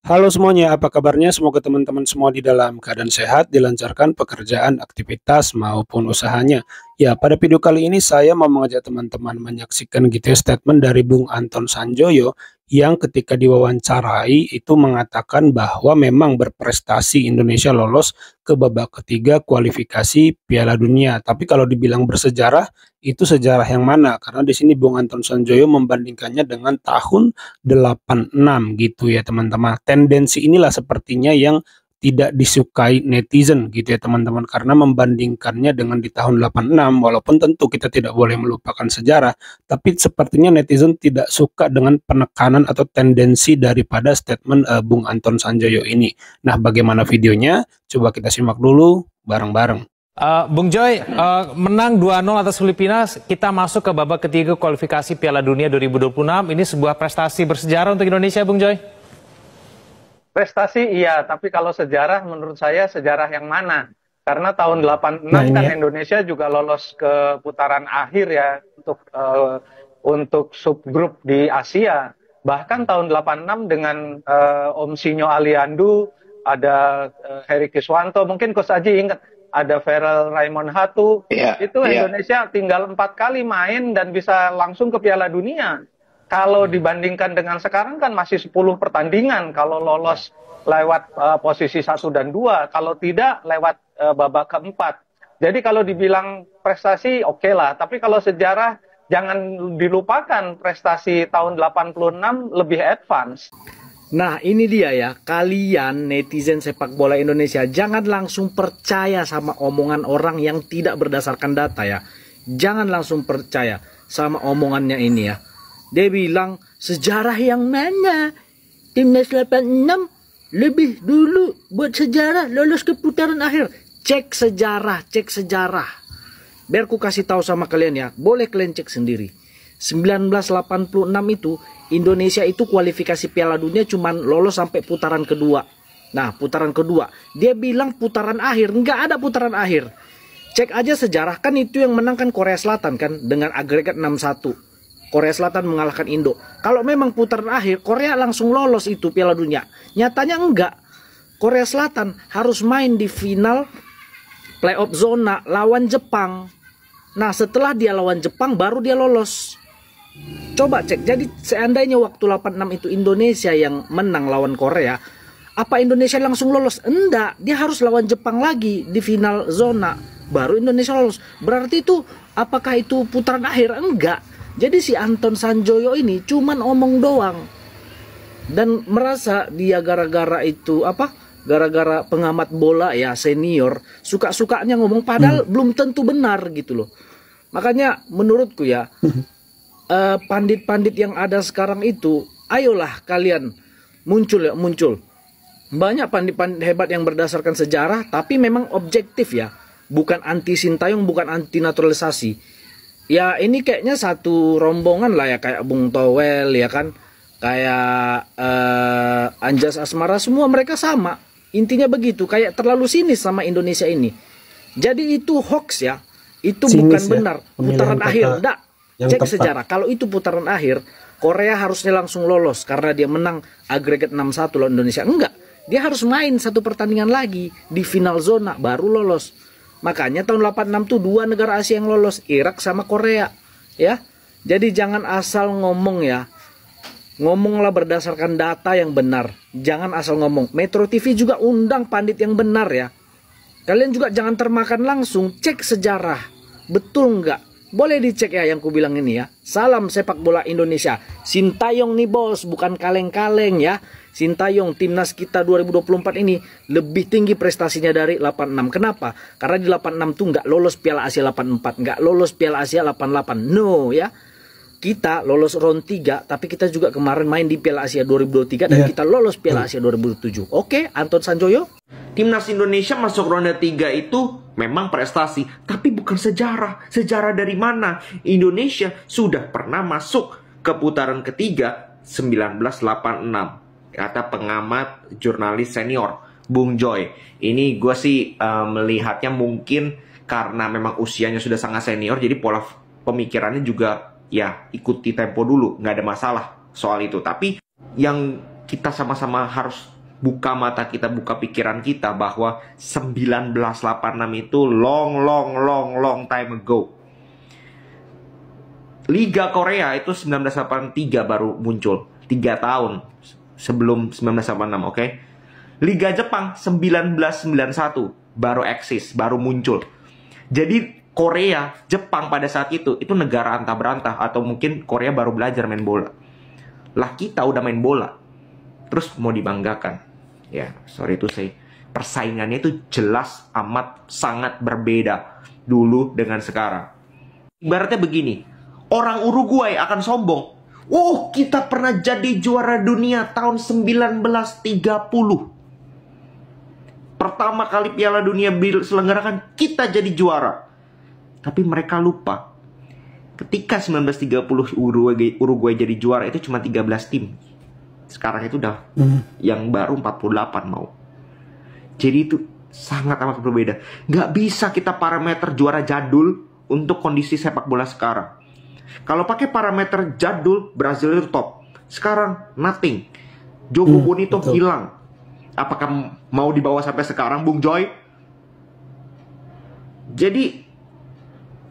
Halo semuanya, apa kabarnya? Semoga teman-teman semua di dalam keadaan sehat, dilancarkan pekerjaan, aktivitas, maupun usahanya. Ya, pada video kali ini saya mau mengajak teman-teman menyaksikan gitu ya statement dari Bung Anton Sanjoyo yang ketika diwawancarai itu mengatakan bahwa memang berprestasi Indonesia lolos ke babak ketiga kualifikasi Piala Dunia. Tapi kalau dibilang bersejarah, itu sejarah yang mana? Karena di sini Bung Anton Sanjoyo membandingkannya dengan tahun 86 gitu ya teman-teman. Tendensi inilah sepertinya yang tidak disukai netizen gitu ya teman-teman, karena membandingkannya dengan di tahun 86, walaupun tentu kita tidak boleh melupakan sejarah, tapi sepertinya netizen tidak suka dengan penekanan atau tendensi daripada statement Bung Anton Sanjoyo ini. Nah, bagaimana videonya? Coba kita simak dulu bareng-bareng. Bung Joy, menang 2-0 atas Filipina, kita masuk ke babak ketiga kualifikasi Piala Dunia 2026. Ini sebuah prestasi bersejarah untuk Indonesia, Bung Joy? Prestasi iya, tapi kalau sejarah menurut saya sejarah yang mana? Karena tahun 86 kan Indonesia juga lolos ke putaran akhir ya untuk subgrup di Asia. Bahkan tahun 86 dengan Om Sinyo Aliandu, ada Heri Kiswanto, mungkin Coach Aji ingat ada Feral Raymond Hatu, itu Indonesia tinggal 4 kali main dan bisa langsung ke Piala Dunia. Kalau dibandingkan dengan sekarang kan masih 10 pertandingan kalau lolos lewat posisi 1 dan 2, kalau tidak lewat babak keempat. Jadi kalau dibilang prestasi oke lah, tapi kalau sejarah jangan dilupakan prestasi tahun 86 lebih advance. Nah ini dia ya, kalian netizen sepak bola Indonesia jangan langsung percaya sama omongan orang yang tidak berdasarkan data ya. Jangan langsung percaya sama omongannya ini ya. Dia bilang sejarah yang mana? Timnas 86 lebih dulu buat sejarah lolos ke putaran akhir. Cek sejarah, cek sejarah. Biar ku kasih tahu sama kalian ya, boleh kalian cek sendiri. 1986 itu Indonesia itu kualifikasi Piala Dunia cuman lolos sampai putaran kedua. Nah, putaran kedua. Dia bilang putaran akhir, nggak ada putaran akhir. Cek aja sejarah, kan itu yang menang kan Korea Selatan kan dengan agregat 6-1. Korea Selatan mengalahkan Indo. Kalau memang putaran akhir, Korea langsung lolos itu Piala Dunia. Nyatanya enggak. Korea Selatan harus main di final playoff zona lawan Jepang. Nah, setelah dia lawan Jepang, baru dia lolos. Coba cek. Jadi seandainya waktu 86 itu Indonesia yang menang lawan Korea, apa Indonesia langsung lolos? Enggak. Dia harus lawan Jepang lagi di final zona. Baru Indonesia lolos. Berarti itu, apakah itu putaran akhir? Enggak. Jadi si Anton Sanjoyo ini cuman omong doang. Dan merasa dia gara-gara itu apa? Gara-gara pengamat bola ya senior, suka-sukanya ngomong padahal belum tentu benar gitu loh. Makanya menurutku ya, pandit-pandit yang ada sekarang itu, ayolah kalian muncul ya, muncul. Banyak pandit-pandit hebat yang berdasarkan sejarah, tapi memang objektif ya. Bukan anti Sintayong, bukan anti naturalisasi. Ya ini kayaknya satu rombongan lah ya, kayak Bung Towel ya kan, kayak Anjas Asmara, semua mereka sama. Intinya begitu, kayak terlalu sinis sama Indonesia ini. Jadi itu hoax ya, itu sinis bukan ya, benar. Putaran akhir, enggak. Cek tepat. Sejarah, kalau itu putaran akhir, Korea harusnya langsung lolos karena dia menang agregat 6-1 lawan Indonesia. Enggak, dia harus main satu pertandingan lagi di final zona baru lolos. Makanya tahun 86 tuh 2 negara Asia yang lolos, Irak sama Korea, ya. Jadi jangan asal ngomong ya. Ngomonglah berdasarkan data yang benar. Jangan asal ngomong. Metro TV juga undang pandit yang benar ya. Kalian juga jangan termakan langsung, cek sejarah. Betul nggak? Boleh dicek ya yang ku bilang ini ya. Salam sepak bola Indonesia. Sintayong nih bos, bukan kaleng-kaleng ya. Sintayong timnas kita 2024 ini lebih tinggi prestasinya dari 86. Kenapa? Karena di 86 tuh nggak lolos Piala Asia 84, nggak lolos Piala Asia 88. No ya. Kita lolos round 3, tapi kita juga kemarin main di Piala Asia 2023 dan kita lolos Piala Asia 2007. Oke, Anton Sanjoyo. Timnas Indonesia masuk ronde 3 itu memang prestasi, tapi bukan sejarah. Sejarah dari mana? Indonesia sudah pernah masuk ke putaran ketiga 1986. Kata pengamat jurnalis senior Bung Joy. Ini gue sih melihatnya mungkin karena memang usianya sudah sangat senior, jadi pola pemikirannya juga ya ikuti tempo dulu, nggak ada masalah soal itu. Tapi yang kita sama-sama harus buka mata kita, buka pikiran kita bahwa 1986 itu long time ago. Liga Korea itu 1983 baru muncul, 3 tahun sebelum 1986, oke? Liga Jepang 1991 baru eksis, baru muncul. Jadi Korea, Jepang pada saat itu negara antah berantah, atau mungkin Korea baru belajar main bola. Lah kita udah main bola, terus mau dibanggakan. Ya, sorry itu saya. Persaingannya itu jelas amat sangat berbeda dulu dengan sekarang. Ibaratnya begini, orang Uruguay akan sombong. Oh, kita pernah jadi juara dunia tahun 1930. Pertama kali Piala Dunia diselenggarakan, kita jadi juara. Tapi mereka lupa, ketika 1930 Uruguay jadi juara itu cuma 13 tim. Sekarang itu udah yang baru 48 mau. Jadi itu sangat amat berbeda. Nggak bisa kita parameter juara jadul untuk kondisi sepak bola sekarang. Kalau pakai parameter jadul, Brazil itu top. Sekarang nothing. Jogo Bonito hilang. Apakah mau dibawa sampai sekarang, Bung Joy? Jadi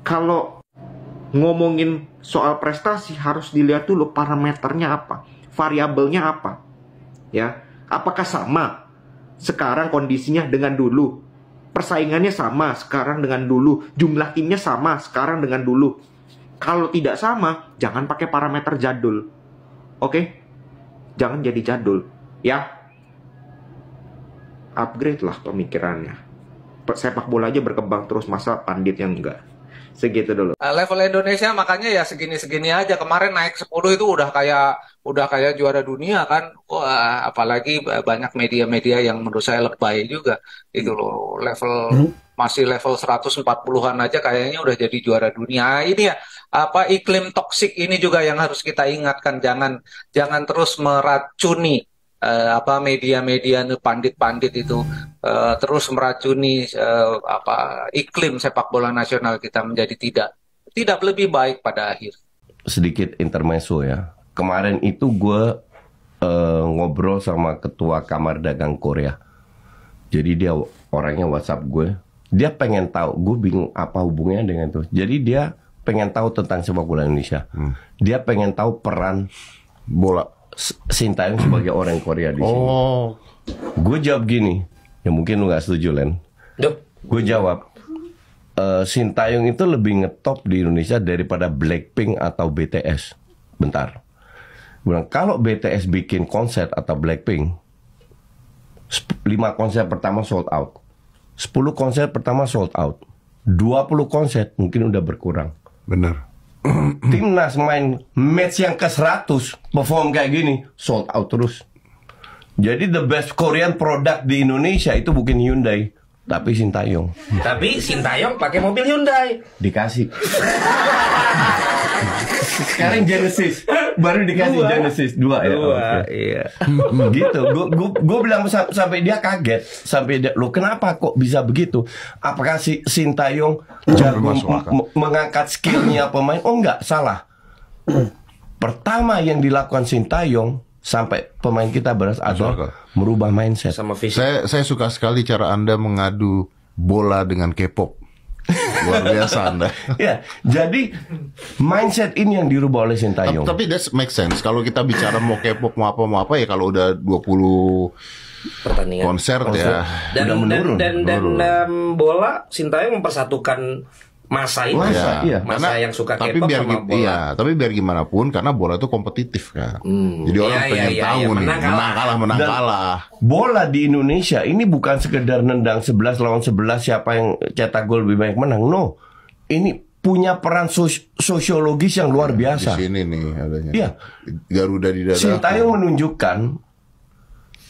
kalau ngomongin soal prestasi harus dilihat dulu parameternya apa, variabelnya apa, ya. Apakah sama sekarang kondisinya dengan dulu? Persaingannya sama sekarang dengan dulu, jumlah timnya sama sekarang dengan dulu. Kalau tidak sama, jangan pakai parameter jadul, oke? Jangan jadi jadul, ya. Upgrade lah pemikirannya. Sepak bola aja berkembang terus, masa pandit yang enggak. Segitu dulu. Level Indonesia makanya ya segini-segini aja. Kemarin naik 10 itu udah kayak juara dunia kan. Wah, apalagi banyak media-media yang menurut saya lebay juga. Itu loh, masih level 140-an aja kayaknya udah jadi juara dunia. Ini ya iklim toksik ini juga yang harus kita ingatkan. Jangan terus meracuni media-media pandit-pandit itu terus meracuni iklim sepak bola nasional kita menjadi tidak lebih baik pada akhir. Sedikit intermezzo ya. Kemarin itu gue ngobrol sama ketua Kamar Dagang Korea. Jadi dia orangnya WhatsApp gue. Dia pengen tahu, gue bingung apa hubungannya dengan itu. Jadi dia pengen tahu tentang sepak bola Indonesia. Dia pengen tahu peran bola Sintayong sebagai orang Korea di sini. Gue jawab gini, ya mungkin lu gak setuju, Len. Gue jawab, Sintayong itu lebih ngetop di Indonesia daripada Blackpink atau BTS. Bentar. Gue bilang, kalau BTS bikin konser atau Blackpink, 5 konser pertama sold out, 10 konser pertama sold out, 20 konser mungkin udah berkurang. Bener. Timnas main match yang ke-100 perform kayak gini, sold out terus. Jadi the best Korean product di Indonesia itu bukan Hyundai, tapi Sintayong. Tapi Sintayong pakai mobil Hyundai. Dikasih. Sekarang Genesis, baru dikasih Genesis 2 ya. Iya. Gitu. Gue bilang sampai dia kaget, sampai dia, lo kenapa kok bisa begitu? Apakah si Sintayong jago mengangkat skillnya pemain? Oh enggak, salah. Pertama yang dilakukan Sintayong sampai pemain kita adalah merubah mindset. Sama Saya suka sekali cara Anda mengadu bola dengan K-pop. Luar biasa Anda. Ya, jadi mindset ini yang dirubah oleh Sintayong. Tapi that make sense. Kalau kita bicara mau K-pop mau apa ya, kalau udah 20 pertandingan konser ya dan udah menurun. Dan bola Sintayong mempersatukan masa ini. Masa yang suka K-pop sama bola. Tapi biar gimana pun, karena bola itu kompetitif kan. Jadi orang pengen tahu nih, menang kalah. Bola di Indonesia ini bukan sekedar nendang 11 lawan 11 siapa yang cetak gol lebih banyak menang. No, ini punya peran sosiologis yang luar biasa. Di sini nih adanya. Iya. Garuda di dada. Sintayong menunjukkan,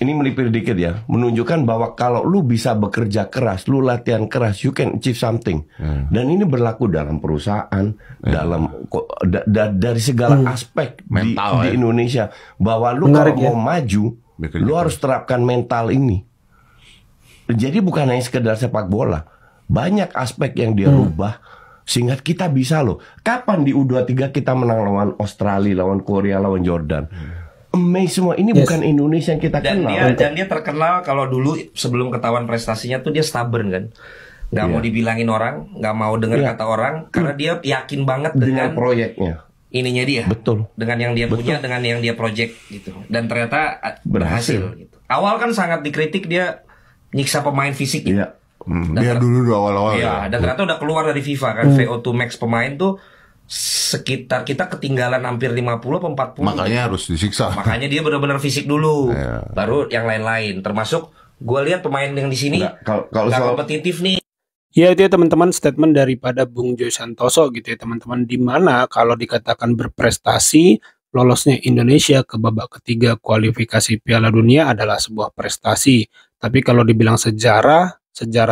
ini melipir dikit ya, menunjukkan bahwa kalau lu bisa bekerja keras, lu latihan keras, you can achieve something. Dan ini berlaku dalam perusahaan, dari segala aspek mental, di Indonesia. Bahwa lu kalau mau maju, lu harus terapkan mental ini. Jadi bukan hanya sekedar sepak bola, banyak aspek yang dia rubah sehingga kita bisa loh. Kapan di U23 kita menang lawan Australia, lawan Korea, lawan Jordan? amazed semua. Ini bukan Indonesia yang kita kenal. Dan dia terkenal kalau dulu sebelum ketahuan prestasinya tuh dia stubborn kan. Nggak mau dibilangin orang, nggak mau dengar kata orang, karena dia yakin banget dengan proyeknya. Ininya dia. Betul. Dengan yang dia punya, dengan yang dia project gitu. Dan ternyata berhasil gitu. Awal kan sangat dikritik dia nyiksa pemain fisik gitu. Iya. Dia dulu awal-awal. Iya, dan ternyata udah keluar dari FIFA kan. VO2 max pemain tuh sekitar kita ketinggalan hampir 50 atau 40. Makanya harus disiksa. Makanya dia benar-benar fisik dulu. Baru yang lain-lain. Termasuk gue lihat pemain yang di sini kalau kompetitif nih. Ya itu ya teman-teman statement daripada Bung Joy Santoso gitu ya teman-teman, dimana kalau dikatakan berprestasi lolosnya Indonesia ke babak ketiga kualifikasi Piala Dunia adalah sebuah prestasi. Tapi kalau dibilang sejarah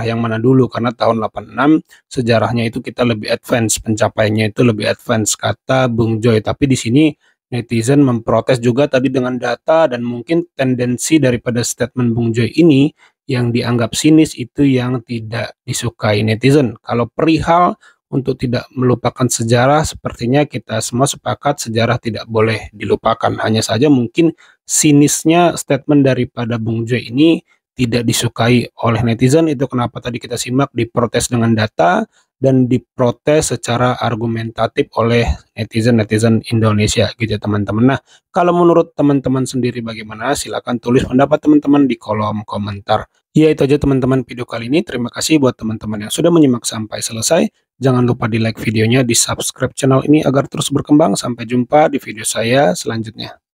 yang mana dulu, karena tahun 86 sejarahnya itu kita lebih advance, pencapaiannya itu lebih advance kata Bung Joy. Tapi di sini netizen memprotes juga tadi dengan data, dan mungkin tendensi daripada statement Bung Joy ini yang dianggap sinis itu yang tidak disukai netizen. Kalau perihal untuk tidak melupakan sejarah, sepertinya kita semua sepakat sejarah tidak boleh dilupakan. Hanya saja mungkin sinisnya statement daripada Bung Joy ini tidak disukai oleh netizen. Itu kenapa tadi kita simak diprotes dengan data dan diprotes secara argumentatif oleh netizen-netizen Indonesia gitu ya teman-teman. Nah, kalau menurut teman-teman sendiri bagaimana? Silahkan tulis pendapat teman-teman di kolom komentar. Ya itu aja teman-teman video kali ini. Terima kasih buat teman-teman yang sudah menyimak sampai selesai. Jangan lupa di like videonya, di subscribe channel ini agar terus berkembang. Sampai jumpa di video saya selanjutnya.